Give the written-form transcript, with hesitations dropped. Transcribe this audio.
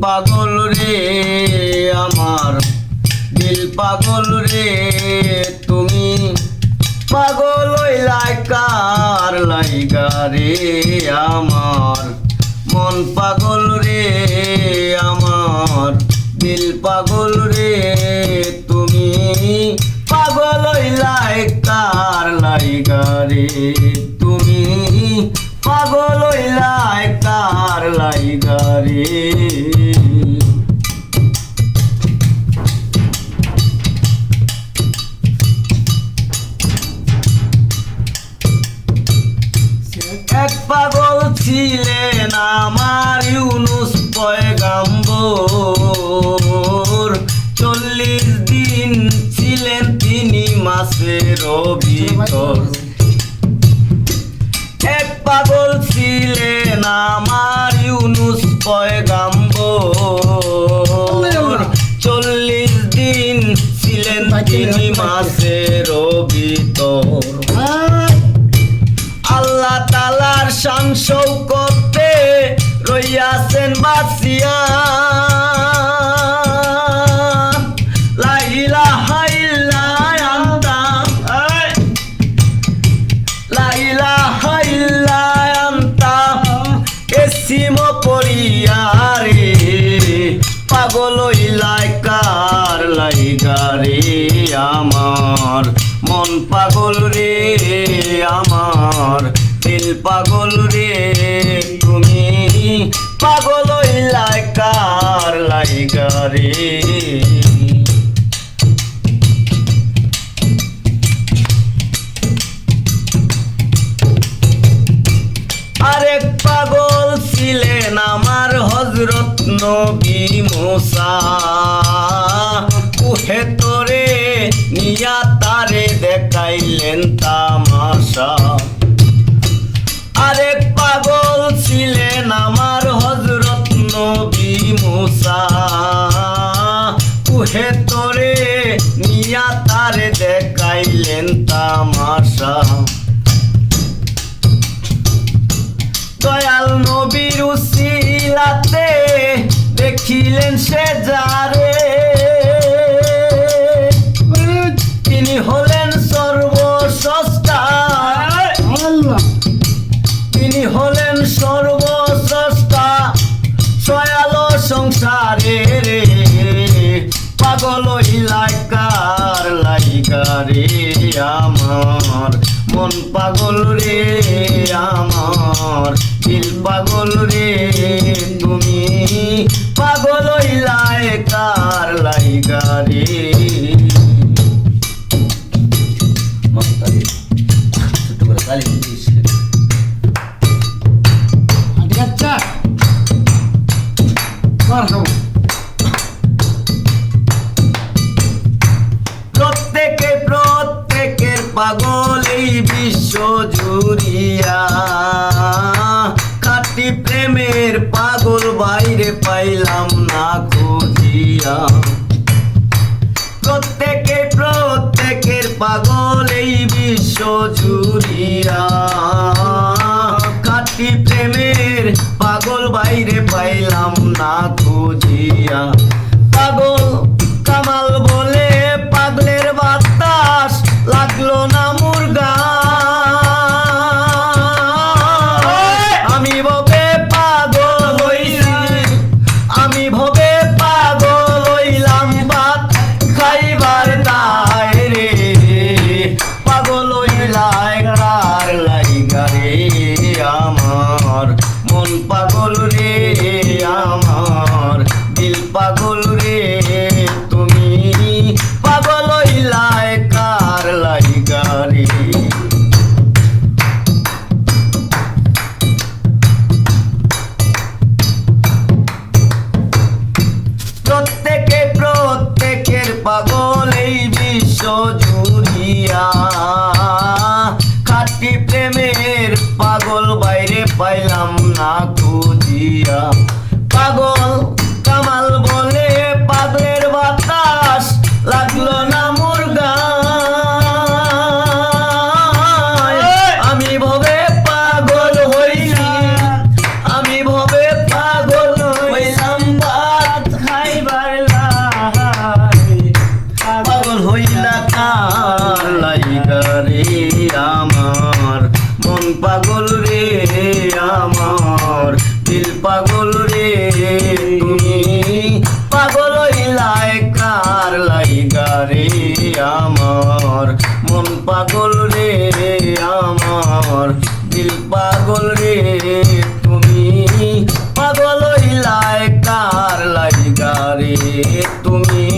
পাগল রে আমার দিল পাগল রে তুমি পাগল হইলাই কার লাইগা রে আমার মন পাগল রে আমার দিল পাগল রে তুমি পাগল হইলাই কার লাইগা রে তুমি পাগল হইলাই কার লাইগা রে এক পাগল ছিলেন আমার ইউনুস পয়গাম্বর 40 দিন ছিলেন তিনি মাসের ভিতর এক পাগল ছিলেন আমার ইউনুস পয়গাম্বর 40 দিন ছিলেন তিনি মাসের ভিতর আল্লাহ তাআলার শান শৌকতে রইয়াছেন বাঁচিয়া লা ইলাহা ইল্লা আনতা লা ইলাহা ইল্লা আনতা এসিম পড়িয়া রে পাগল হইলাই কার লাইগা রে আমার মন পাগল রে আমার দিল পাগল রে তুমি পাগল হইলাই কার লাইগা রে আরেক পাগল ছিলেন আমার হযরত নবী মুসা কুহে তোরে নিয়া তারে দেখাইলেন তামাশা আরেক পাগল ছিলেন আমার হযরত নবী মুসা কুহে তোরে নিয়া তারে দেখাইলেন তামাশা দয়াল নবীর উসিলাতে দেখিলেন সে যারে তিনি হলেন সর্বস্রষ্টা তিনি হলেন সর্বস্রষ্টা সয়ালো সংসারে রে পাগল হইলাই কার লাইগা রে আমার মন পাগল রে আমার দিল পাগল রে তুমি পাগল হইলাই কার লাইগা রে ছোট করে তালি দিস আচ্ছা প্রত্যেকের পাগল এই বিশ্ব জুড়িয়া খাঁটি প্রেমের পাগল বাইরে পাইলাম না খুঁজিয়া প্রত্যেকের পাগল এই বিশ্ব জুড়িয়া খাঁটি প্রেমের পাগল বাইরে পাইলাম না খুঁজিয়া পাগল কামাল বলে পাগলের বাতাস লাগলো না মুরগা আমি ভবে পাগল হইছি আমি ভবে পাগল হইলাম ভাত খাইবার দায় রে পাগল হইলাই কার লাইগা রে আমার মন পাগল রে আমার দিল পাগল রে তুমি পাগল হইলাই কার লাইগা রে প্রত্যেকের পাগল এই বিশ্ব জুড়িয়া খাঁটি প্রেমের পাগল বাইরে পাইলাম না খুঁজিয়া পাগল কামাল বলে পাগলের বাতাস লাগলো না মুরগা আমি ভবে পাগল হইছি আমি ভবে পাগল হইলাম মন পাগল রে আমার, দিল পাগল রে তুমি, পাগল হইলাই কার লাইগা রে আমার, মন পাগল রে আমার, দিল পাগল রে তুমি, পাগল হইলাই কার লাইগা রে তুমি।